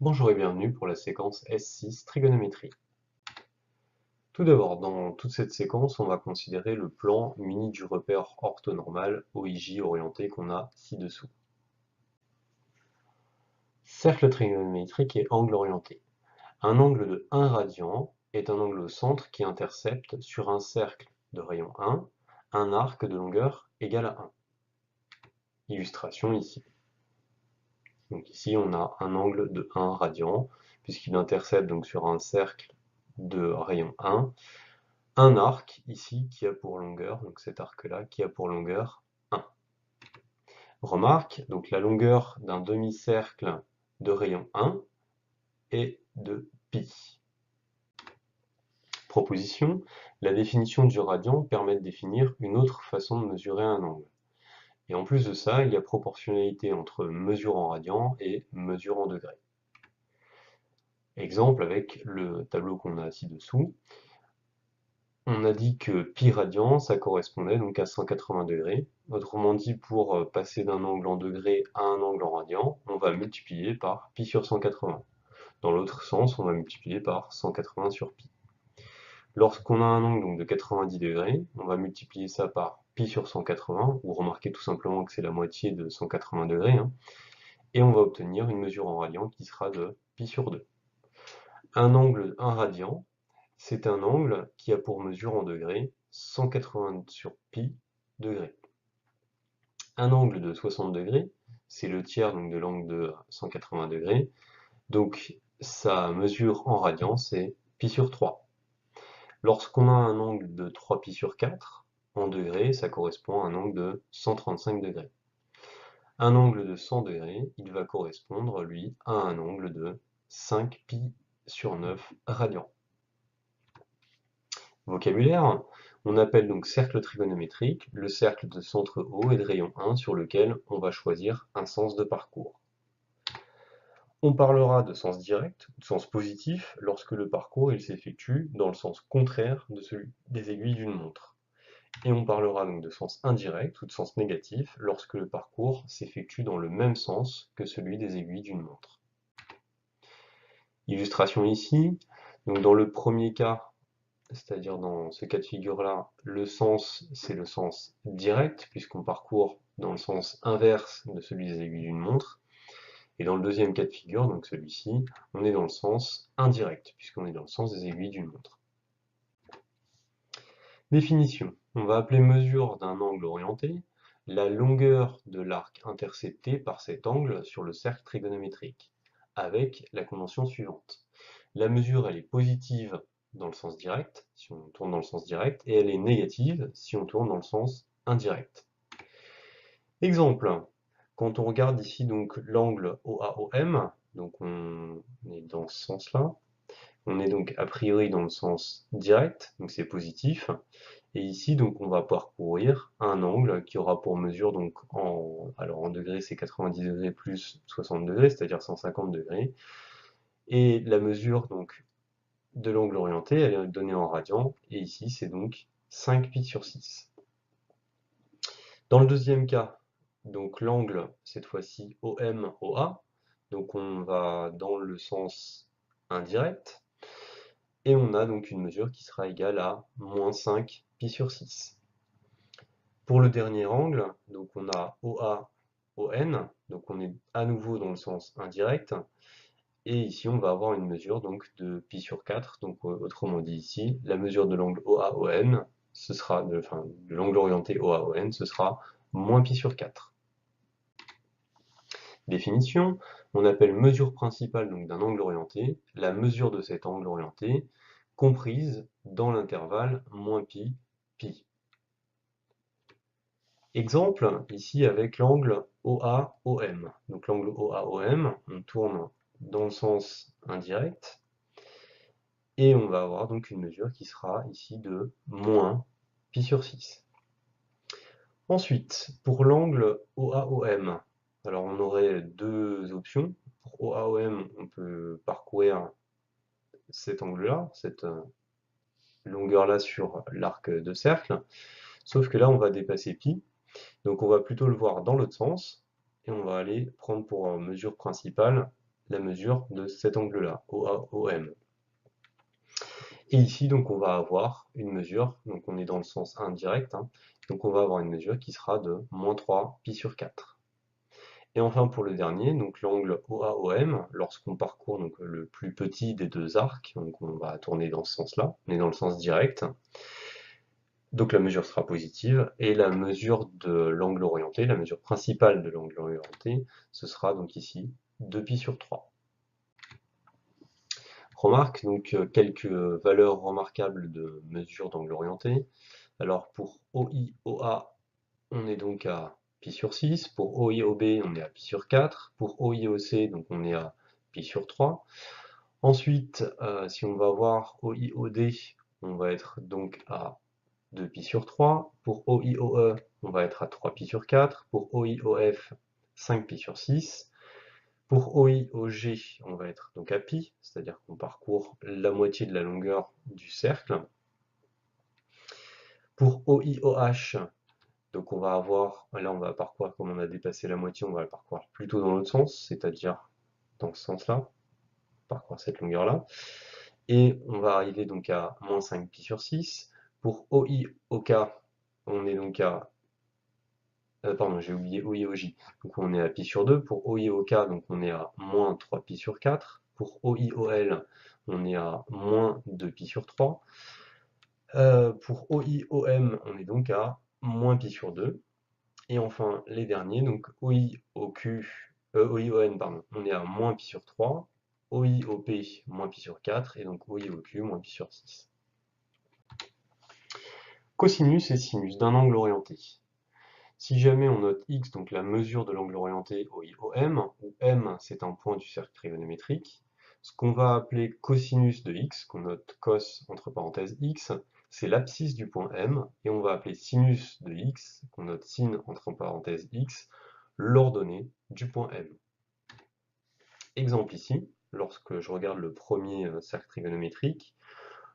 Bonjour et bienvenue pour la séquence S6 trigonométrie. Tout d'abord, dans toute cette séquence, on va considérer le plan muni du repère orthonormal OIJ orienté qu'on a ci-dessous. Cercle trigonométrique et angle orienté. Un angle de 1 radian est un angle au centre qui intercepte sur un cercle de rayon 1 un arc de longueur égale à 1. Illustration ici. Donc ici, on a un angle de 1 radian, puisqu'il intercepte donc sur un cercle de rayon 1 un arc ici qui a pour longueur, donc cet arc-là, qui a pour longueur 1. Remarque, donc la longueur d'un demi-cercle de rayon 1 est de pi. Proposition, la définition du radian permet de définir une autre façon de mesurer un angle. Et en plus de ça, il y a proportionnalité entre mesure en radian et mesure en degrés. Exemple avec le tableau qu'on a ci-dessous. On a dit que pi radian, ça correspondait donc à 180 degrés. Autrement dit, pour passer d'un angle en degrés à un angle en radian, on va multiplier par pi sur 180. Dans l'autre sens, on va multiplier par 180 sur pi. Lorsqu'on a un angle donc, de 90 degrés, on va multiplier ça par pi sur 180, ou remarquez tout simplement que c'est la moitié de 180 degrés, hein, et on va obtenir une mesure en radian qui sera de pi sur 2. Un angle 1 radian, c'est un angle qui a pour mesure en degrés 180 sur pi degrés. Un angle de 60 degrés, c'est le tiers donc, de l'angle de 180 degrés, donc sa mesure en radian c'est pi sur 3. Lorsqu'on a un angle de 3 pi sur 4, en degrés, ça correspond à un angle de 135 degrés. Un angle de 100 degrés, il va correspondre, lui, à un angle de 5 pi sur 9 radians. Vocabulaire, on appelle donc cercle trigonométrique le cercle de centre O et de rayon 1 sur lequel on va choisir un sens de parcours. On parlera de sens direct, de sens positif, lorsque le parcours il s'effectue dans le sens contraire de celui des aiguilles d'une montre. Et on parlera donc de sens indirect ou de sens négatif lorsque le parcours s'effectue dans le même sens que celui des aiguilles d'une montre. Illustration ici, donc dans le premier cas, c'est-à-dire dans ce cas de figure-là, le sens, c'est le sens direct, puisqu'on parcourt dans le sens inverse de celui des aiguilles d'une montre. Et dans le deuxième cas de figure, donc celui-ci, on est dans le sens indirect, puisqu'on est dans le sens des aiguilles d'une montre. Définition. On va appeler mesure d'un angle orienté la longueur de l'arc intercepté par cet angle sur le cercle trigonométrique, avec la convention suivante. La mesure, elle est positive dans le sens direct, si on tourne dans le sens direct, et elle est négative si on tourne dans le sens indirect. Exemple, quand on regarde ici donc l'angle OAOM, donc on est dans ce sens-là, on est donc a priori dans le sens direct, donc c'est positif, et ici donc on va parcourir un angle qui aura pour mesure donc en degrés c'est 90 degrés plus 60 degrés, c'est-à-dire 150 degrés, et la mesure donc de l'angle orienté, elle est donnée en radians, et ici c'est donc 5 pi sur 6. Dans le deuxième cas, donc l'angle, cette fois-ci OM-OA, donc on va dans le sens indirect, et on a donc une mesure qui sera égale à moins 5 pi sur 6. Pour le dernier angle, donc on a OA-ON, donc on est à nouveau dans le sens indirect, et ici, on va avoir une mesure donc de pi sur 4. Donc, autrement dit ici, la mesure de l'angle OAON, ce sera de l'angle orienté OAON, ce sera moins pi sur 4. Définition, on appelle mesure principale donc d'un angle orienté la mesure de cet angle orienté comprise dans l'intervalle moins pi, pi. Exemple, ici avec l'angle OAOM. Donc l'angle OAOM, on tourne dans le sens indirect, et on va avoir donc une mesure qui sera ici de moins pi sur 6. Ensuite, pour l'angle OAOM, alors on aurait deux options. Pour OAOM, on peut parcourir cet angle-là, cette longueur-là sur l'arc de cercle, sauf que là on va dépasser pi, donc on va plutôt le voir dans l'autre sens, et on va aller prendre pour mesure principale la mesure de cet angle-là, OA-OM. Et ici, donc, on va avoir une mesure, donc on est dans le sens indirect, hein, donc on va avoir une mesure qui sera de moins 3 pi sur 4. Et enfin pour le dernier, donc l'angle OA-OM, lorsqu'on parcourt donc, le plus petit des deux arcs, donc on va tourner dans ce sens-là, on est dans le sens direct, donc la mesure sera positive, et la mesure de l'angle orienté, la mesure principale de l'angle orienté, ce sera donc ici 2 pi sur 3. Remarque donc quelques valeurs remarquables de mesure d'angle orienté. Alors pour OI-OA, on est donc à pi sur 6. Pour OI-OB, on est à pi sur 4. Pour OI-OC, donc on est à pi sur 3. Ensuite, si on va voir OI-OD, on va être donc à 2 pi sur 3. Pour OI-OE, on va être à 3 pi sur 4. Pour OI-OF, 5 pi sur 6. Pour OI-OG, on va être donc à pi, c'est-à-dire qu'on parcourt la moitié de la longueur du cercle. Pour OI-OH, donc on va avoir, là on va parcourir, comme on a dépassé la moitié, on va le parcourir plutôt dans l'autre sens, c'est-à-dire dans ce sens-là, parcourir cette longueur-là. Et on va arriver donc à moins 5 pi sur 6. Pour OI-OK, on est donc à pardon, j'ai oublié OI-OJ, donc on est à pi sur 2. Pour OI-OK, donc on est à moins 3 pi sur 4. Pour OI-OL, on est à moins 2 pi sur 3. Pour OI-OM, on est donc à moins pi sur 2. Et enfin, les derniers, donc OI-ON, pardon, on est à moins pi sur 3. OI-OP, moins pi sur 4. Et donc OI-OQ, moins pi sur 6. Cosinus et sinus d'un angle orienté. Si jamais on note x, donc la mesure de l'angle orienté OI-OM, où M c'est un point du cercle trigonométrique, ce qu'on va appeler cosinus de x, qu'on note cos entre parenthèses x, c'est l'abscisse du point M, et on va appeler sinus de x, qu'on note sin entre parenthèses x, l'ordonnée du point M. Exemple ici, lorsque je regarde le premier cercle trigonométrique,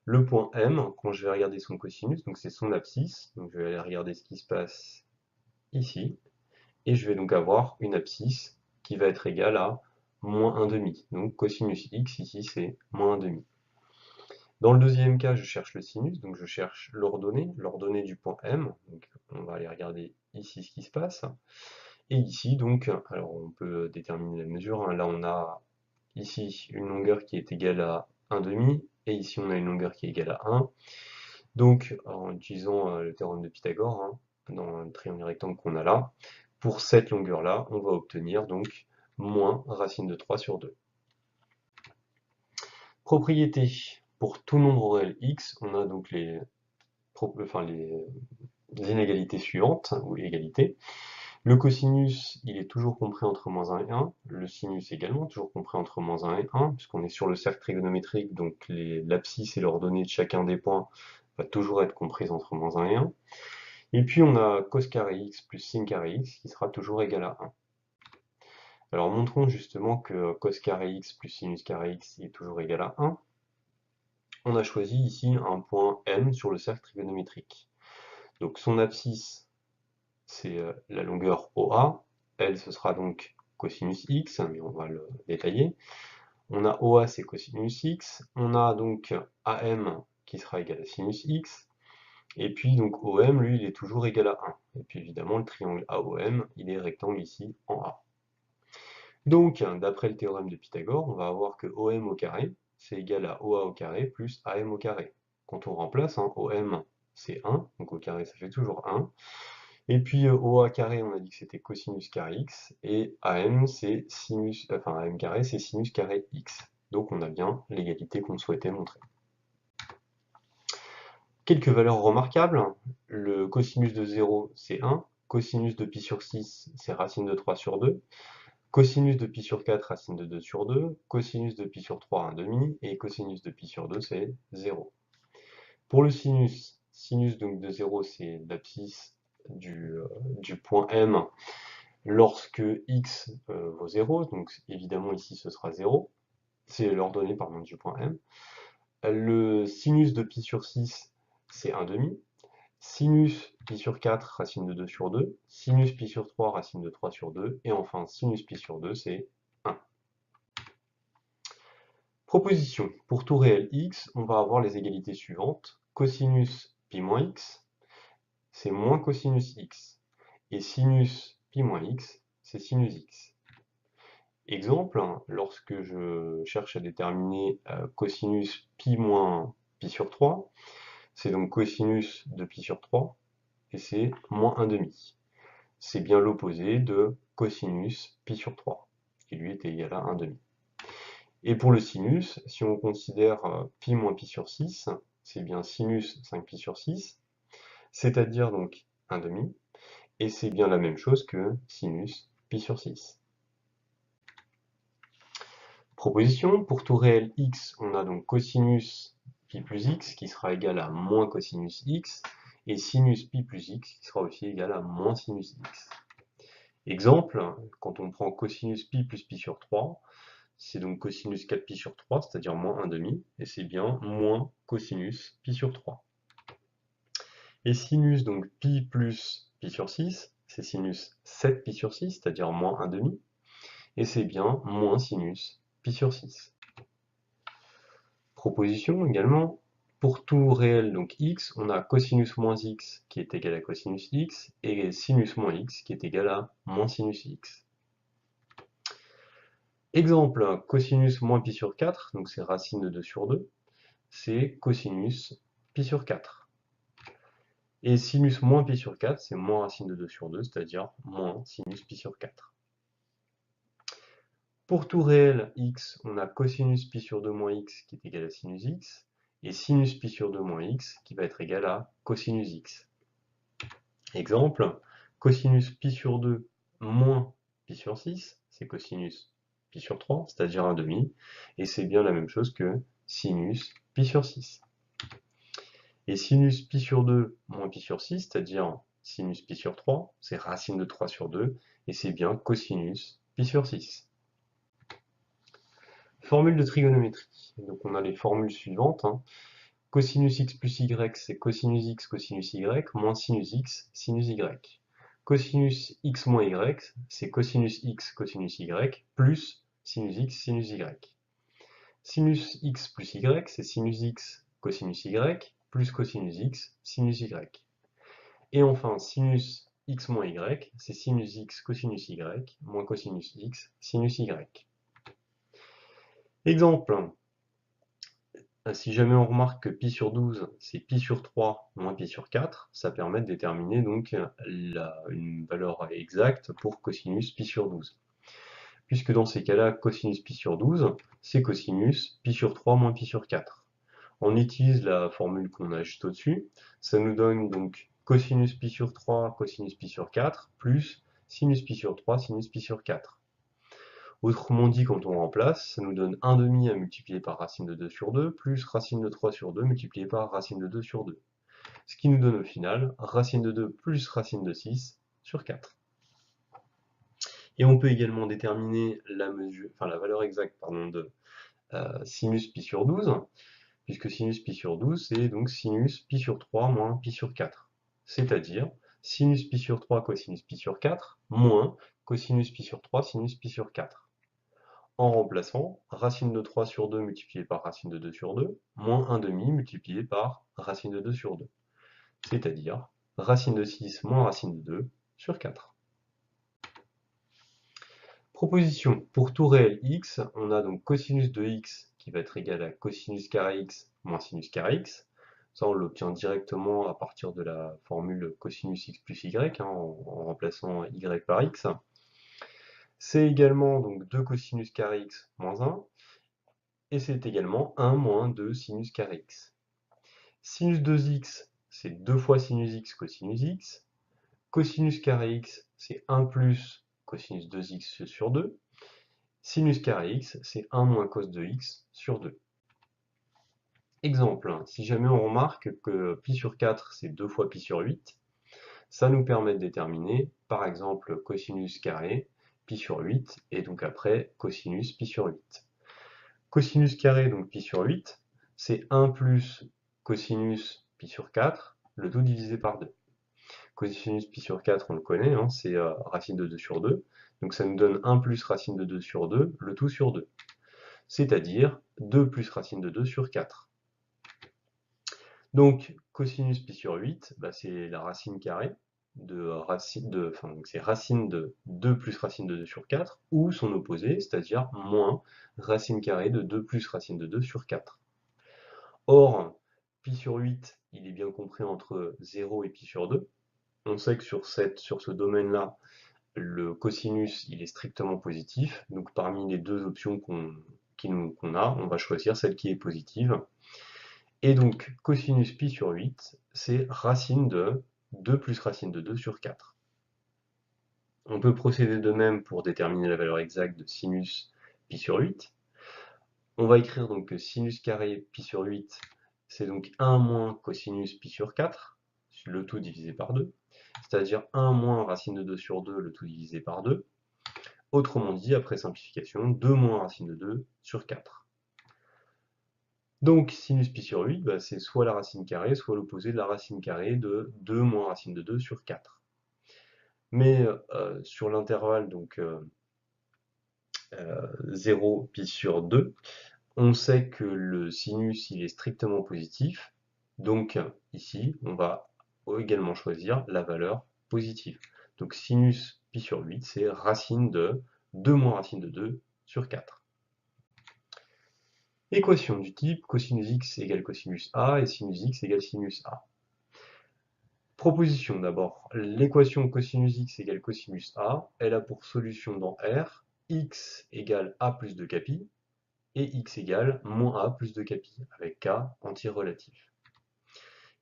le point M, quand je vais regarder son cosinus, donc c'est son abscisse, donc je vais aller regarder ce qui se passe ici, et je vais donc avoir une abscisse qui va être égale à moins 1,5. Donc cosinus x, ici, c'est moins 1,5. Dans le deuxième cas, je cherche le sinus, donc je cherche l'ordonnée du point M. Donc on va aller regarder ici ce qui se passe. Et ici, donc, alors on peut déterminer la mesure. Hein. Là, on a ici une longueur qui est égale à 1,5, et ici on a une longueur qui est égale à 1. Donc, en utilisant le théorème de Pythagore, hein, dans le triangle rectangle qu'on a là, pour cette longueur-là, on va obtenir donc moins racine de 3 sur 2. Propriété. Pour tout nombre réel x, on a donc les inégalités suivantes, ou égalités. Le cosinus, il est toujours compris entre moins 1 et 1. Le sinus également, toujours compris entre moins 1 et 1, puisqu'on est sur le cercle trigonométrique, donc l'abscisse et l'ordonnée de chacun des points va toujours être comprise entre moins 1 et 1. Et puis on a cos carré x plus sin carré x qui sera toujours égal à 1. Alors montrons justement que cos carré x plus sinus carré x est toujours égal à 1. On a choisi ici un point M sur le cercle trigonométrique. Donc son abscisse, c'est la longueur OA. Elle, ce sera donc cosinus x, mais on va le détailler. On a OA, c'est cosinus x. On a donc AM qui sera égal à sinus x. Et puis donc OM, lui, il est toujours égal à 1. Et puis évidemment, le triangle AOM, il est rectangle ici en A. Donc, d'après le théorème de Pythagore, on va avoir que OM au carré, c'est égal à OA au carré plus AM au carré. Quand on remplace, hein, OM, c'est 1, donc au carré, ça fait toujours 1. Et puis OA carré, on a dit que c'était cosinus carré x, et AM, c'est sinus, enfin AM carré, c'est sinus carré x. Donc on a bien l'égalité qu'on souhaitait montrer. Quelques valeurs remarquables, le cosinus de 0 c'est 1, cosinus de pi sur 6 c'est racine de 3 sur 2, cosinus de pi sur 4 racine de 2 sur 2, cosinus de pi sur 3 1,5 et cosinus de pi sur 2 c'est 0. Pour le sinus, sinus donc de 0 c'est l'abscisse du point M lorsque x vaut 0, donc évidemment ici ce sera 0, c'est l'ordonnée pardon du point M. Le sinus de pi sur 6 c'est 1,5. Sinus pi sur 4, racine de 2 sur 2. Sinus pi sur 3, racine de 3 sur 2. Et enfin, sinus pi sur 2, c'est 1. Proposition. Pour tout réel x, on va avoir les égalités suivantes. Cosinus pi moins x, c'est moins cosinus x. Et sinus pi moins x, c'est sinus x. Exemple, lorsque je cherche à déterminer cosinus pi moins pi sur 3, c'est donc cosinus de pi sur 3, et c'est moins 1 demi. C'est bien l'opposé de cosinus pi sur 3, qui lui est égal à 1 demi. Et pour le sinus, si on considère pi moins pi sur 6, c'est bien sinus 5 pi sur 6, c'est-à-dire donc 1 demi, et c'est bien la même chose que sinus pi sur 6. Proposition, pour tout réel x, on a donc cosinus pi plus x qui sera égal à moins cosinus x, et sinus pi plus x qui sera aussi égal à moins sinus x. Exemple, quand on prend cosinus pi plus pi sur 3, c'est donc cosinus 4pi sur 3, c'est-à-dire moins 1 demi, et c'est bien moins cosinus pi sur 3. Et sinus, donc pi plus pi sur 6, c'est sinus 7pi sur 6, c'est-à-dire moins 1 demi, et c'est bien moins sinus pi sur 6. Proposition également, pour tout réel, donc x, on a cosinus moins x qui est égal à cosinus x, et sinus moins x qui est égal à moins sinus x. Exemple, cosinus moins pi sur 4, donc c'est racine de 2 sur 2, c'est cosinus pi sur 4. Et sinus moins pi sur 4, c'est moins racine de 2 sur 2, c'est-à-dire moins sinus pi sur 4. Pour tout réel x, on a cosinus pi sur 2 moins x qui est égal à sinus x, et sinus pi sur 2 moins x qui va être égal à cosinus x. Exemple, cosinus pi sur 2 moins pi sur 6, c'est cosinus pi sur 3, c'est-à-dire 1 demi, et c'est bien la même chose que sinus pi sur 6. Et sinus pi sur 2 moins pi sur 6, c'est-à-dire sinus pi sur 3, c'est racine de 3 sur 2, et c'est bien cosinus pi sur 6. Formule de trigonométrie. Donc on a les formules suivantes. Cosinus x plus y, c'est cosinus x cosinus y, moins sinus x sinus y. Cosinus x moins y, c'est cosinus x cosinus y, plus sinus x sinus y. Sinus x plus y, c'est sinus x cosinus y, plus cosinus x sinus y. Et enfin, sinus x moins y, c'est sinus x cosinus y, moins cosinus x sinus y. Exemple, si jamais on remarque que pi sur 12, c'est pi sur 3 moins pi sur 4, ça permet de déterminer donc une valeur exacte pour cosinus pi sur 12. Puisque dans ces cas-là, cosinus pi sur 12, c'est cosinus pi sur 3 moins pi sur 4. On utilise la formule qu'on a juste au-dessus, ça nous donne donc cosinus pi sur 3, cosinus pi sur 4, plus sinus pi sur 3, sinus pi sur 4. Autrement dit, quand on remplace, ça nous donne 1 demi à multiplier par racine de 2 sur 2, plus racine de 3 sur 2 multiplié par racine de 2 sur 2. Ce qui nous donne au final racine de 2 plus racine de 6 sur 4. Et on peut également déterminer la valeur exacte de sinus pi sur 12, puisque sinus pi sur 12, c'est donc sinus pi sur 3 moins pi sur 4. C'est-à-dire sinus pi sur 3 cosinus pi sur 4, moins cosinus pi sur 3 sinus pi sur 4. En remplaçant, racine de 3 sur 2 multiplié par racine de 2 sur 2, moins 1 demi multiplié par racine de 2 sur 2. C'est-à-dire racine de 6 moins racine de 2 sur 4. Proposition. Pour tout réel x, on a donc cosinus de x qui va être égal à cosinus carré x moins sinus carré x. Ça, on l'obtient directement à partir de la formule cosinus x plus y, en remplaçant y par x. C'est également donc 2 cosinus carré x moins 1, et c'est également 1 moins 2 sinus carré x. Sinus 2x, c'est 2 fois sinus x cosinus x. Cosinus carré x, c'est 1 plus cosinus 2x sur 2. Sinus carré x, c'est 1 moins cos de x sur 2. Exemple, si jamais on remarque que pi sur 4, c'est 2 fois pi sur 8, ça nous permet de déterminer, par exemple, cosinus carré, pi sur 8, et donc après, cosinus pi sur 8. Cosinus carré, donc pi sur 8, c'est 1 plus cosinus pi sur 4, le tout divisé par 2. Cosinus pi sur 4, on le connaît, c'est racine de 2 sur 2, donc ça nous donne 1 plus racine de 2 sur 2, le tout sur 2. c'est-à-dire 2 plus racine de 2 sur 4. Donc, cosinus pi sur 8, bah, c'est la racine carrée donc c'est racine de 2 plus racine de 2 sur 4, ou son opposé, c'est-à-dire moins racine carrée de 2 plus racine de 2 sur 4. Or, pi sur 8, il est bien compris entre 0 et pi sur 2. On sait que sur ce domaine-là, le cosinus il est strictement positif, donc parmi les deux options qu'on a, on va choisir celle qui est positive. Et donc, cosinus pi sur 8, c'est racine de 2 plus racine de 2 sur 4. On peut procéder de même pour déterminer la valeur exacte de sinus pi sur 8. On va écrire donc que sinus carré pi sur 8, c'est donc 1 moins cosinus pi sur 4, le tout divisé par 2, c'est-à-dire 1 moins racine de 2 sur 2, le tout divisé par 2. Autrement dit, après simplification, 2 moins racine de 2 sur 4. Donc sinus pi sur 8, bah, c'est soit la racine carrée, soit l'opposé de la racine carrée de 2 moins racine de 2 sur 4. Mais sur l'intervalle, donc 0 pi sur 2, on sait que le sinus il est strictement positif, donc ici on va également choisir la valeur positive. Donc sinus pi sur 8, c'est racine de 2 moins racine de 2 sur 4. Équation du type cosinus x égale cosinus a et sinus x égale sinus a. Proposition d'abord. L'équation cosinus x égale cosinus a, elle a pour solution dans R x égale a plus 2 capi et x égale moins a plus 2 capi, avec k antirelatif.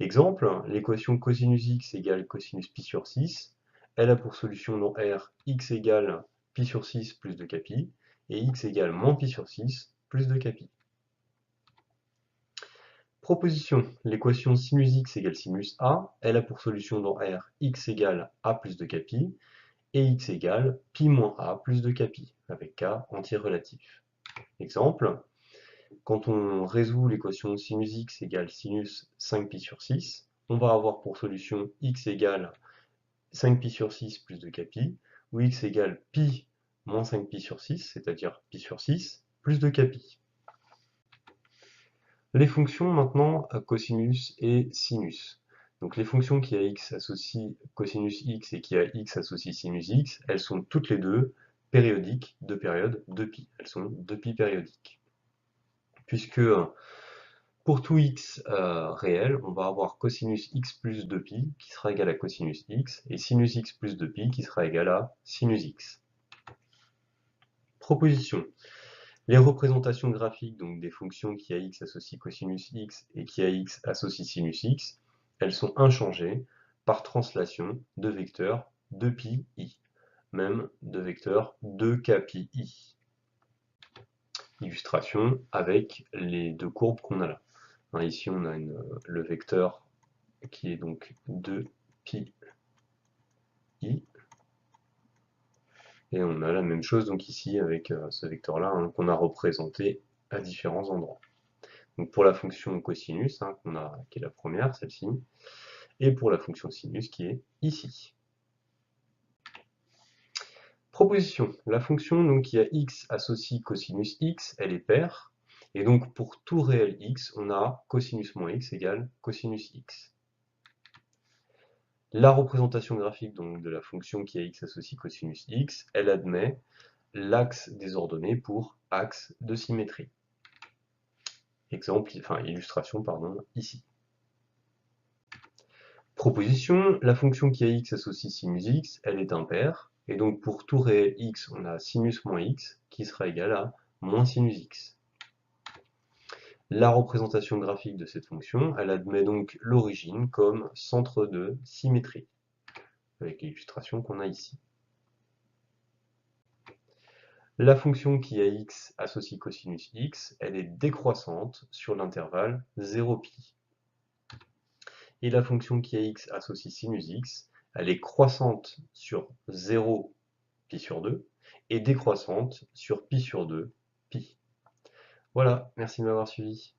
Exemple, l'équation cosinus x égale cosinus pi sur 6, elle a pour solution dans R x égale pi sur 6 plus 2 capi et x égale moins pi sur 6 plus 2 capi. Proposition, l'équation sinus x égale sinus a, elle a pour solution dans R x égale a plus 2 capi et x égale pi moins a plus 2 capi, avec k antirelatif. Exemple, quand on résout l'équation sinus x égale sinus 5pi sur 6, on va avoir pour solution x égale 5pi sur 6 plus 2 capi, ou x égale pi moins 5pi sur 6, c'est-à-dire pi sur 6, plus 2 capi. Les fonctions maintenant à cosinus et sinus. Donc les fonctions qui à x associent cosinus x et qui à x associent sinus x, elles sont toutes les deux périodiques de période 2pi. Elles sont 2pi périodiques. Puisque pour tout x réel, on va avoir cosinus x plus 2pi qui sera égal à cosinus x et sinus x plus 2pi qui sera égal à sinus x. Proposition. Les représentations graphiques donc des fonctions qui à x associent cosinus x et qui à x associent sinus x, elles sont inchangées par translation de vecteurs 2pi i, même de vecteurs 2kpi i. Illustration avec les deux courbes qu'on a là. Ici on a le vecteur qui est donc 2pi i, et on a la même chose donc ici avec ce vecteur-là qu'on a représenté à différents endroits. Donc pour la fonction cosinus, qui est la première, celle-ci, et pour la fonction sinus qui est ici. Proposition. La fonction donc, qui a x associe cosinus x, elle est paire, et donc pour tout réel x, on a cosinus moins x égale cosinus x. La représentation graphique donc, de la fonction qui a x associe cosinus x, elle admet l'axe des ordonnées pour axe de symétrie. Illustration, ici. Proposition, la fonction qui a x associe sinus x, elle est impaire, et donc pour tout réel x, on a sinus moins x, qui sera égal à moins sinus x. La représentation graphique de cette fonction, elle admet donc l'origine comme centre de symétrie, avec l'illustration qu'on a ici. La fonction qui a x associe cosinus x, elle est décroissante sur l'intervalle 0pi. Et la fonction qui a x associe sinus x, elle est croissante sur 0 pi sur 2 et décroissante sur pi sur 2 pi. Voilà, merci de m'avoir suivi.